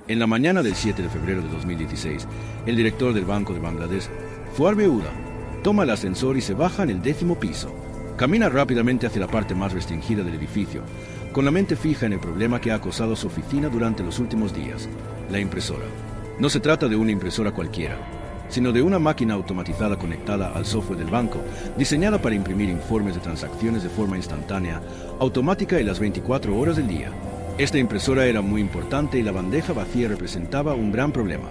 En la mañana del 7 de febrero de 2016, el director del Banco de Bangladesh, Fuad Beuda, toma el ascensor y se baja en el 10º piso. Camina rápidamente hacia la parte más restringida del edificio, con la mente fija en el problema que ha acosado su oficina durante los últimos días: la impresora. No se trata de una impresora cualquiera, sino de una máquina automatizada conectada al software del banco, diseñada para imprimir informes de transacciones de forma instantánea, automática y las 24 horas del día. Esta impresora era muy importante y la bandeja vacía representaba un gran problema.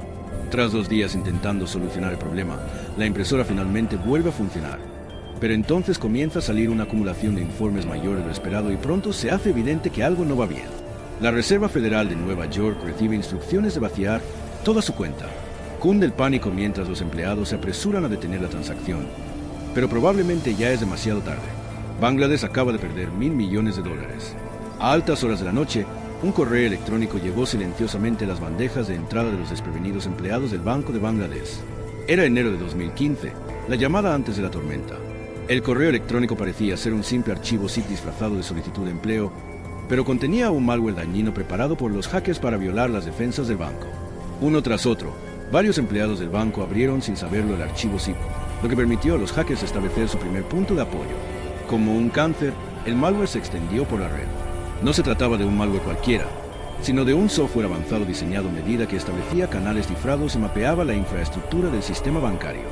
Tras 2 días intentando solucionar el problema, la impresora finalmente vuelve a funcionar. Pero entonces comienza a salir una acumulación de informes mayor de lo esperado y pronto se hace evidente que algo no va bien. La Reserva Federal de Nueva York recibe instrucciones de vaciar toda su cuenta. Cunde el pánico mientras los empleados se apresuran a detener la transacción. Pero probablemente ya es demasiado tarde. Bangladesh acaba de perder $1.000 millones. A altas horas de la noche, un correo electrónico llegó silenciosamente a las bandejas de entrada de los desprevenidos empleados del Banco de Bangladesh. Era enero de 2015, la llamada antes de la tormenta. El correo electrónico parecía ser un simple archivo zip disfrazado de solicitud de empleo, pero contenía un malware dañino preparado por los hackers para violar las defensas del banco. Uno tras otro, varios empleados del banco abrieron sin saberlo el archivo zip, lo que permitió a los hackers establecer su primer punto de apoyo. Como un cáncer, el malware se extendió por la red. No se trataba de un malware cualquiera, sino de un software avanzado diseñado a medida que establecía canales cifrados y mapeaba la infraestructura del sistema bancario.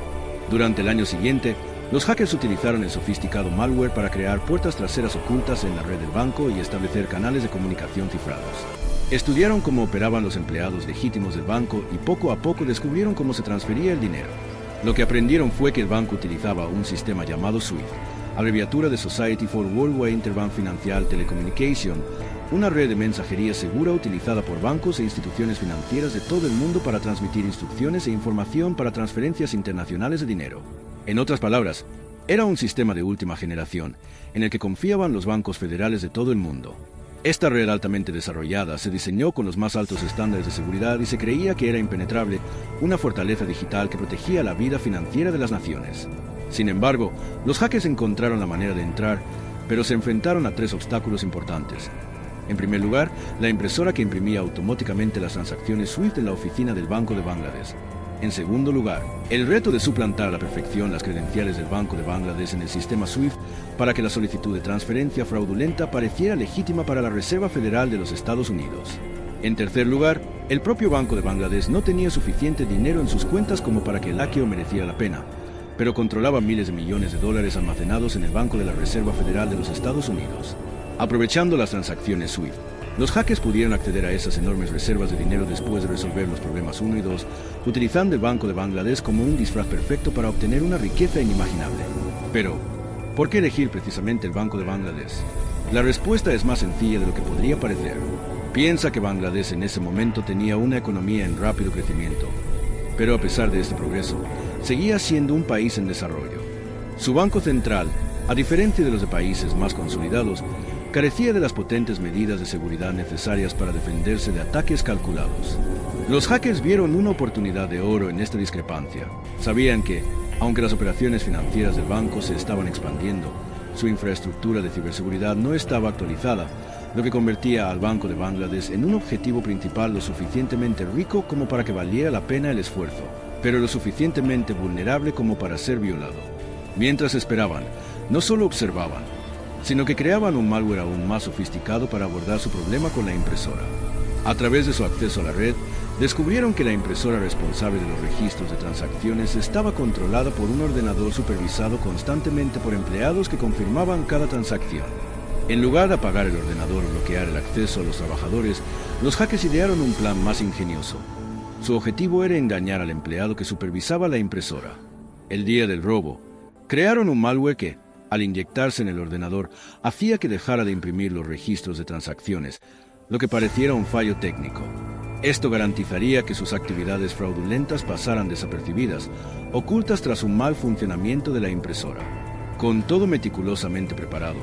Durante el año siguiente, los hackers utilizaron el sofisticado malware para crear puertas traseras ocultas en la red del banco y establecer canales de comunicación cifrados. Estudiaron cómo operaban los empleados legítimos del banco y poco a poco descubrieron cómo se transfería el dinero. Lo que aprendieron fue que el banco utilizaba un sistema llamado SWIFT, abreviatura de Society for Worldwide Interbank Financial Telecommunication, una red de mensajería segura utilizada por bancos e instituciones financieras de todo el mundo para transmitir instrucciones e información para transferencias internacionales de dinero. En otras palabras, era un sistema de última generación, en el que confiaban los bancos federales de todo el mundo. Esta red altamente desarrollada se diseñó con los más altos estándares de seguridad y se creía que era impenetrable, una fortaleza digital que protegía la vida financiera de las naciones. Sin embargo, los hackers encontraron la manera de entrar, pero se enfrentaron a 3 obstáculos importantes. En primer lugar, la impresora que imprimía automáticamente las transacciones SWIFT en la oficina del Banco de Bangladesh. En segundo lugar, el reto de suplantar a la perfección las credenciales del Banco de Bangladesh en el sistema SWIFT para que la solicitud de transferencia fraudulenta pareciera legítima para la Reserva Federal de los Estados Unidos. En tercer lugar, el propio Banco de Bangladesh no tenía suficiente dinero en sus cuentas como para que el hackeo mereciera la pena, pero controlaba miles de millones de dólares almacenados en el Banco de la Reserva Federal de los Estados Unidos. Aprovechando las transacciones SWIFT, los hackers pudieron acceder a esas enormes reservas de dinero después de resolver los problemas 1 y 2, utilizando el Banco de Bangladesh como un disfraz perfecto para obtener una riqueza inimaginable. Pero, ¿por qué elegir precisamente el Banco de Bangladesh? La respuesta es más sencilla de lo que podría parecer. Piensa que Bangladesh en ese momento tenía una economía en rápido crecimiento, pero a pesar de este progreso, seguía siendo un país en desarrollo. Su banco central, a diferencia de los de países más consolidados, carecía de las potentes medidas de seguridad necesarias para defenderse de ataques calculados. Los hackers vieron una oportunidad de oro en esta discrepancia. Sabían que, aunque las operaciones financieras del banco se estaban expandiendo, su infraestructura de ciberseguridad no estaba actualizada, lo que convertía al Banco de Bangladesh en un objetivo principal lo suficientemente rico como para que valiera la pena el esfuerzo, pero lo suficientemente vulnerable como para ser violado. Mientras esperaban, no solo observaban, sino que creaban un malware aún más sofisticado para abordar su problema con la impresora. A través de su acceso a la red, descubrieron que la impresora responsable de los registros de transacciones estaba controlada por un ordenador supervisado constantemente por empleados que confirmaban cada transacción. En lugar de apagar el ordenador o bloquear el acceso a los trabajadores, los hackers idearon un plan más ingenioso. Su objetivo era engañar al empleado que supervisaba la impresora. El día del robo, crearon un malware que, al inyectarse en el ordenador, hacía que dejara de imprimir los registros de transacciones, lo que pareciera un fallo técnico. Esto garantizaría que sus actividades fraudulentas pasaran desapercibidas, ocultas tras un mal funcionamiento de la impresora. Con todo meticulosamente preparado,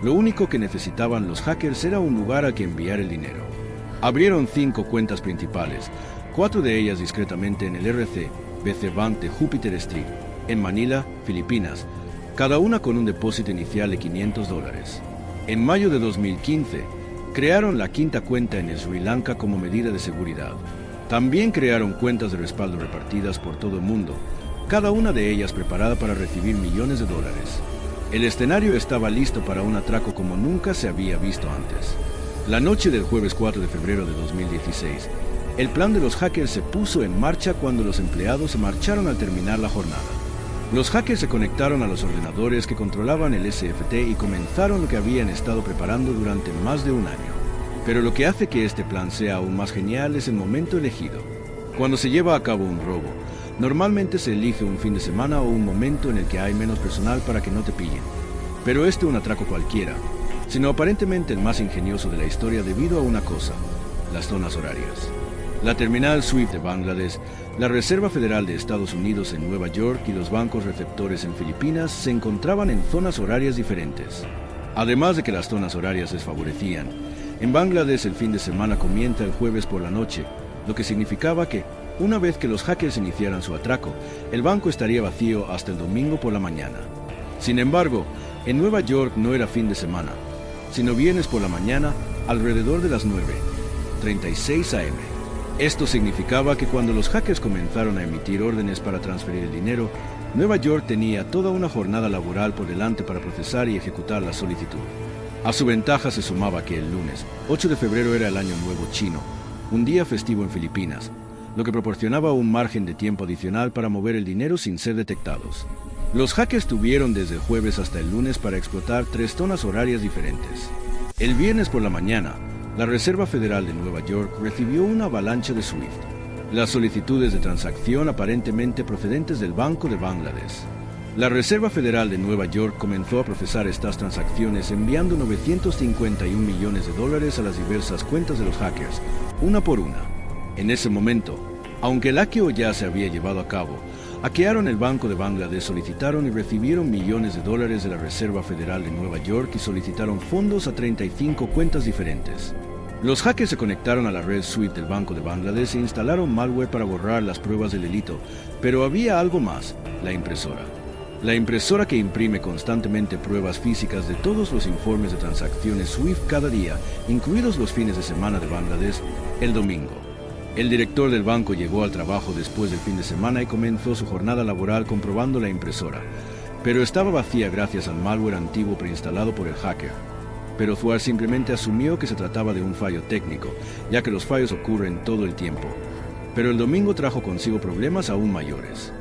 lo único que necesitaban los hackers era un lugar al que enviar el dinero. Abrieron 5 cuentas principales, 4 de ellas discretamente en el RC-BC Bank de Jupiter Street, en Manila, Filipinas, cada una con un depósito inicial de $500. En mayo de 2015, Crearon la quinta cuenta en Sri Lanka como medida de seguridad. También crearon cuentas de respaldo repartidas por todo el mundo, cada una de ellas preparada para recibir millones de dólares. El escenario estaba listo para un atraco como nunca se había visto antes. La noche del jueves 4 de febrero de 2016, el plan de los hackers se puso en marcha cuando los empleados se marcharon al terminar la jornada. Los hackers se conectaron a los ordenadores que controlaban el SFT y comenzaron lo que habían estado preparando durante más de un año. Pero lo que hace que este plan sea aún más genial es el momento elegido. Cuando se lleva a cabo un robo, normalmente se elige un fin de semana o un momento en el que hay menos personal para que no te pillen. Pero este es un atraco cualquiera, sino aparentemente el más ingenioso de la historia debido a una cosa: las zonas horarias. La terminal SWIFT de Bangladesh, la Reserva Federal de Estados Unidos en Nueva York y los bancos receptores en Filipinas se encontraban en zonas horarias diferentes. Además de que las zonas horarias les favorecían, en Bangladesh el fin de semana comienza el jueves por la noche, lo que significaba que, una vez que los hackers iniciaran su atraco, el banco estaría vacío hasta el domingo por la mañana. Sin embargo, en Nueva York no era fin de semana, sino viernes por la mañana alrededor de las 9:36 am. Esto significaba que cuando los hackers comenzaron a emitir órdenes para transferir el dinero, Nueva York tenía toda una jornada laboral por delante para procesar y ejecutar la solicitud. A su ventaja se sumaba que el lunes, 8 de febrero, era el Año Nuevo Chino, un día festivo en Filipinas, lo que proporcionaba un margen de tiempo adicional para mover el dinero sin ser detectados. Los hackers tuvieron desde el jueves hasta el lunes para explotar 3 zonas horarias diferentes. El viernes por la mañana, la Reserva Federal de Nueva York recibió una avalancha de SWIFT, las solicitudes de transacción aparentemente procedentes del Banco de Bangladesh. La Reserva Federal de Nueva York comenzó a procesar estas transacciones enviando 951 millones de dólares a las diversas cuentas de los hackers, una por una. En ese momento, aunque el hackeo ya se había llevado a cabo, hackearon el Banco de Bangladesh, solicitaron y recibieron millones de dólares de la Reserva Federal de Nueva York y solicitaron fondos a 35 cuentas diferentes. Los hackers se conectaron a la red SWIFT del Banco de Bangladesh e instalaron malware para borrar las pruebas del delito, pero había algo más: la impresora. La impresora que imprime constantemente pruebas físicas de todos los informes de transacciones SWIFT cada día, incluidos los fines de semana de Bangladesh, el domingo. El director del banco llegó al trabajo después del fin de semana y comenzó su jornada laboral comprobando la impresora, pero estaba vacía gracias al malware antiguo preinstalado por el hacker. Pero Thuar simplemente asumió que se trataba de un fallo técnico, ya que los fallos ocurren todo el tiempo. Pero el domingo trajo consigo problemas aún mayores.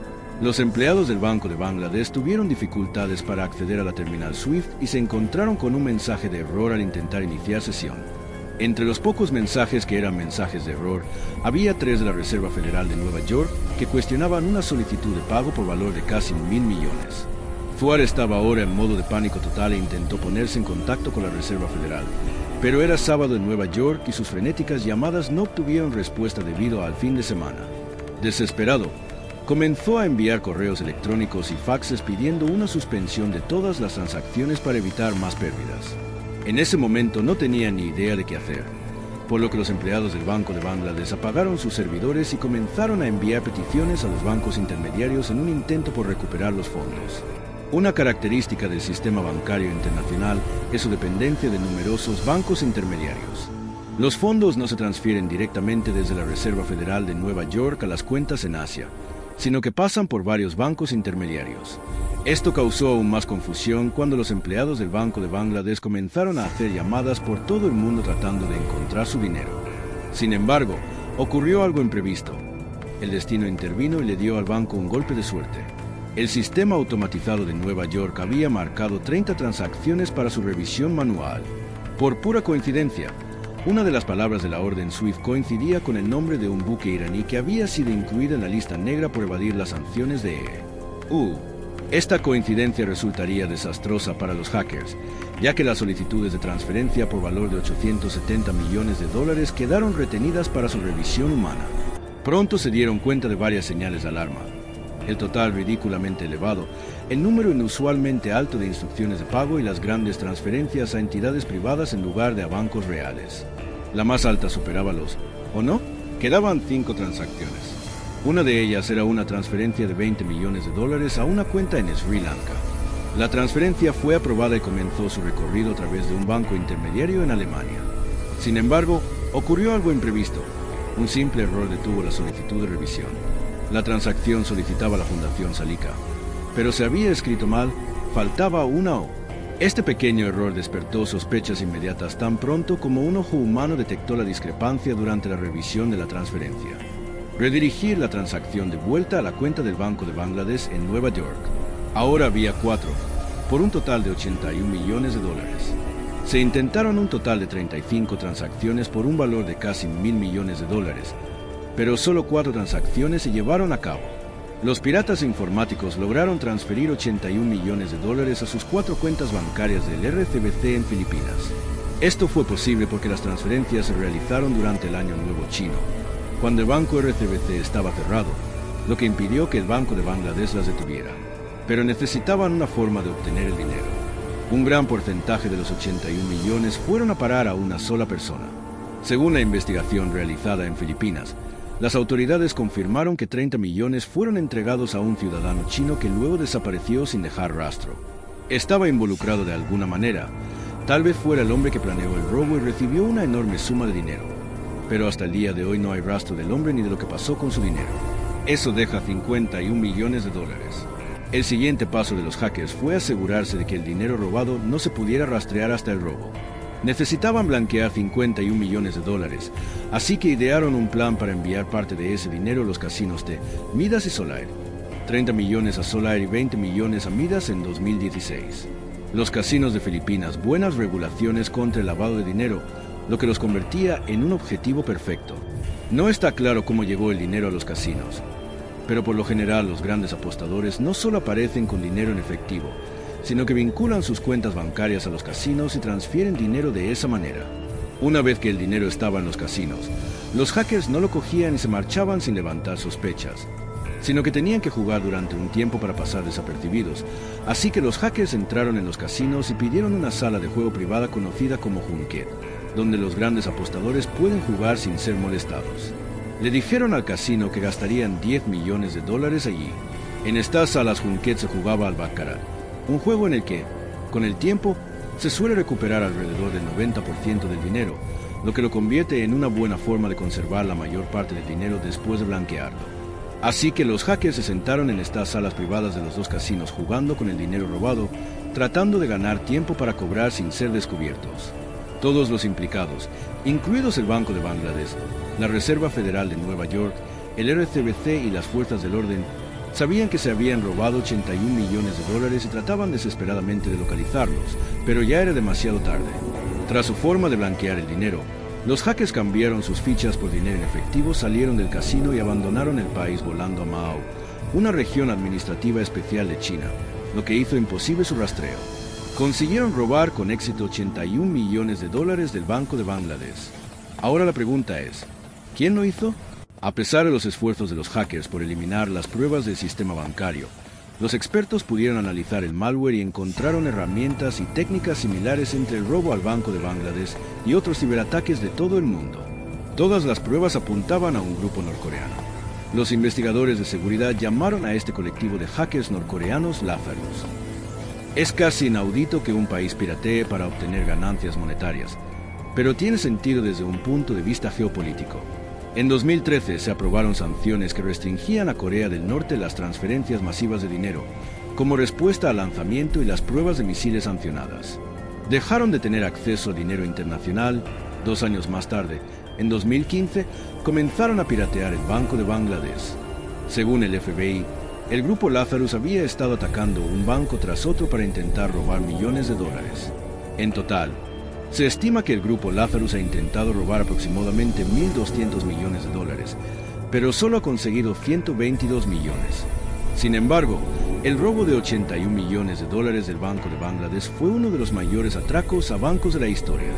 Los empleados del Banco de Bangladesh tuvieron dificultades para acceder a la terminal SWIFT y se encontraron con un mensaje de error al intentar iniciar sesión. Entre los pocos mensajes que eran mensajes de error, había 3 de la Reserva Federal de Nueva York que cuestionaban una solicitud de pago por valor de casi 1.000 millones. Thuar estaba ahora en modo de pánico total e intentó ponerse en contacto con la Reserva Federal, pero era sábado en Nueva York y sus frenéticas llamadas no obtuvieron respuesta debido al fin de semana. Desesperado, comenzó a enviar correos electrónicos y faxes pidiendo una suspensión de todas las transacciones para evitar más pérdidas. En ese momento no tenía ni idea de qué hacer, por lo que los empleados del Banco de Bangladesh apagaron sus servidores y comenzaron a enviar peticiones a los bancos intermediarios en un intento por recuperar los fondos. Una característica del sistema bancario internacional es su dependencia de numerosos bancos intermediarios. Los fondos no se transfieren directamente desde la Reserva Federal de Nueva York a las cuentas en Asia, sino que pasan por varios bancos intermediarios. Esto causó aún más confusión cuando los empleados del Banco de Bangladesh comenzaron a hacer llamadas por todo el mundo tratando de encontrar su dinero. Sin embargo, ocurrió algo imprevisto. El destino intervino y le dio al banco un golpe de suerte. El sistema automatizado de Nueva York había marcado 30 transacciones para su revisión manual. Por pura coincidencia, una de las palabras de la orden SWIFT coincidía con el nombre de un buque iraní que había sido incluido en la lista negra por evadir las sanciones de EU. Esta coincidencia resultaría desastrosa para los hackers, ya que las solicitudes de transferencia por valor de 870 millones de dólares quedaron retenidas para su revisión humana. Pronto se dieron cuenta de varias señales de alarma: el total ridículamente elevado, el número inusualmente alto de instrucciones de pago y las grandes transferencias a entidades privadas en lugar de a bancos reales. La más alta superaba los, ¿o no? Quedaban 5 transacciones. Una de ellas era una transferencia de 20 millones de dólares a una cuenta en Sri Lanka. La transferencia fue aprobada y comenzó su recorrido a través de un banco intermediario en Alemania. Sin embargo, ocurrió algo imprevisto. Un simple error detuvo la solicitud de revisión. La transacción solicitaba a la Fundación Salica, pero se había escrito mal, faltaba una O. Este pequeño error despertó sospechas inmediatas tan pronto como un ojo humano detectó la discrepancia durante la revisión de la transferencia. Redirigir la transacción de vuelta a la cuenta del Banco de Bangladesh en Nueva York. Ahora había 4, por un total de $81 millones. Se intentaron un total de 35 transacciones por un valor de casi $1.000 millones, pero solo 4 transacciones se llevaron a cabo. Los piratas informáticos lograron transferir $81 millones a sus 4 cuentas bancarias del RCBC en Filipinas. Esto fue posible porque las transferencias se realizaron durante el Año Nuevo Chino, cuando el banco RCBC estaba cerrado, lo que impidió que el Banco de Bangladesh las detuviera. Pero necesitaban una forma de obtener el dinero. Un gran porcentaje de los 81 millones fueron a parar a una sola persona. Según la investigación realizada en Filipinas, las autoridades confirmaron que 30 millones fueron entregados a un ciudadano chino que luego desapareció sin dejar rastro. Estaba involucrado de alguna manera. Tal vez fuera el hombre que planeó el robo y recibió una enorme suma de dinero. Pero hasta el día de hoy no hay rastro del hombre ni de lo que pasó con su dinero. Eso deja $51 millones. El siguiente paso de los hackers fue asegurarse de que el dinero robado no se pudiera rastrear hasta el robo. Necesitaban blanquear $51 millones, así que idearon un plan para enviar parte de ese dinero a los casinos de Midas y Solaire. 30 millones a Solaire y 20 millones a Midas en 2016. Los casinos de Filipinas, buenas regulaciones contra el lavado de dinero, lo que los convertía en un objetivo perfecto. No está claro cómo llegó el dinero a los casinos, pero por lo general los grandes apostadores no solo aparecen con dinero en efectivo, sino que vinculan sus cuentas bancarias a los casinos y transfieren dinero de esa manera. Una vez que el dinero estaba en los casinos, los hackers no lo cogían y se marchaban sin levantar sospechas, sino que tenían que jugar durante un tiempo para pasar desapercibidos. Así que los hackers entraron en los casinos y pidieron una sala de juego privada conocida como Junket, donde los grandes apostadores pueden jugar sin ser molestados. Le dijeron al casino que gastarían $10 millones allí. En estas salas Junket se jugaba al baccarat, un juego en el que, con el tiempo, se suele recuperar alrededor del 90% del dinero, lo que lo convierte en una buena forma de conservar la mayor parte del dinero después de blanquearlo. Así que los hackers se sentaron en estas salas privadas de los dos casinos jugando con el dinero robado, tratando de ganar tiempo para cobrar sin ser descubiertos. Todos los implicados, incluidos el Banco de Bangladesh, la Reserva Federal de Nueva York, el RCBC y las fuerzas del orden, sabían que se habían robado $81 millones y trataban desesperadamente de localizarlos, pero ya era demasiado tarde. Tras su forma de blanquear el dinero, los hackers cambiaron sus fichas por dinero en efectivo, salieron del casino y abandonaron el país volando a Macao, una región administrativa especial de China, lo que hizo imposible su rastreo. Consiguieron robar con éxito $81 millones del Banco de Bangladesh. Ahora la pregunta es, ¿quién lo hizo? A pesar de los esfuerzos de los hackers por eliminar las pruebas del sistema bancario, los expertos pudieron analizar el malware y encontraron herramientas y técnicas similares entre el robo al Banco de Bangladesh y otros ciberataques de todo el mundo. Todas las pruebas apuntaban a un grupo norcoreano. Los investigadores de seguridad llamaron a este colectivo de hackers norcoreanos Lazarus. Es casi inaudito que un país piratee para obtener ganancias monetarias, pero tiene sentido desde un punto de vista geopolítico. En 2013 se aprobaron sanciones que restringían a Corea del Norte las transferencias masivas de dinero, como respuesta al lanzamiento y las pruebas de misiles sancionadas. Dejaron de tener acceso a dinero internacional. 2 años más tarde, en 2015, comenzaron a piratear el Banco de Bangladesh. Según el FBI, el grupo Lazarus había estado atacando un banco tras otro para intentar robar millones de dólares. En total, se estima que el grupo Lazarus ha intentado robar aproximadamente $1.200 millones, pero solo ha conseguido 122 millones. Sin embargo, el robo de $81 millones del Banco de Bangladesh fue uno de los mayores atracos a bancos de la historia.